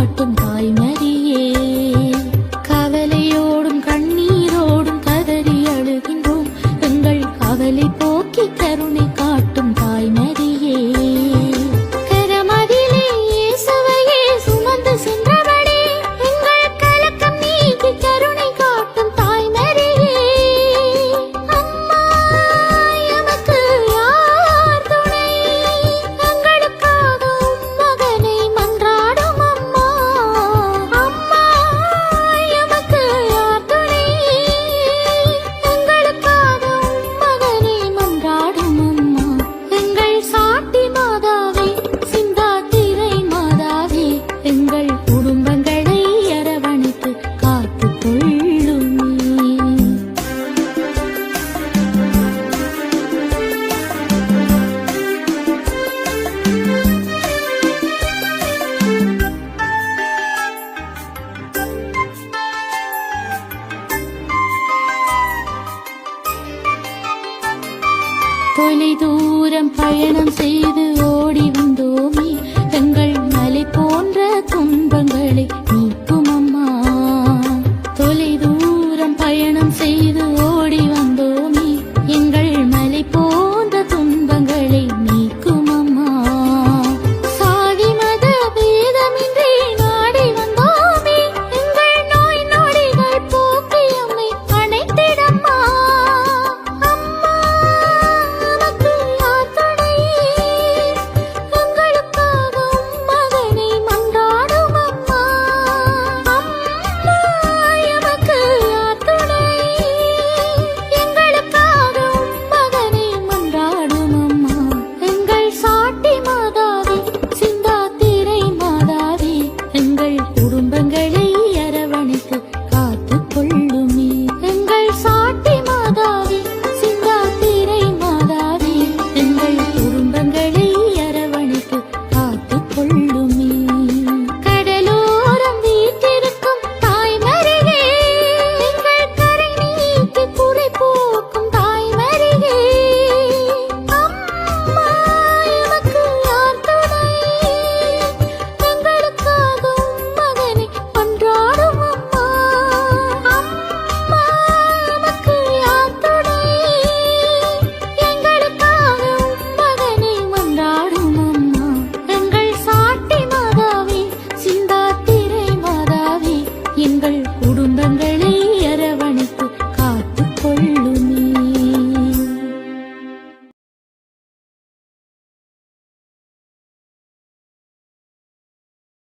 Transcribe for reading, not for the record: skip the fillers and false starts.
காட்டும் தாய்மரியே. கவலையோடும் கண்ணீரோடும் கதறி அழுகின்றோம், எங்கள் கவலை போக்கி கருணை காட்டும் தாய்மரியே. கரமதிலே இயேசுவையே சுமந்து சென்றவளே, எங்கள் கலக்கம் நீக்கி கருணை காட்டும் தாய்மரியே. அம்மா எமக்கு யார் துணை, எங்களுக்காக மகனை மன்றாடும் அம்மா. அம்மா எமக்கு யார் துணை, எங்களுக்காக மகனை மன்றாடும் அம்மா. எங்கள் சாட்டி மாதாவே, சிந்தாத்திரை மாதாவே, எங்கள் குடும்பங்களை அரவணைத்து காத்துக் கொள்ளுமே. தொலை தூரம் பயணம் செய்து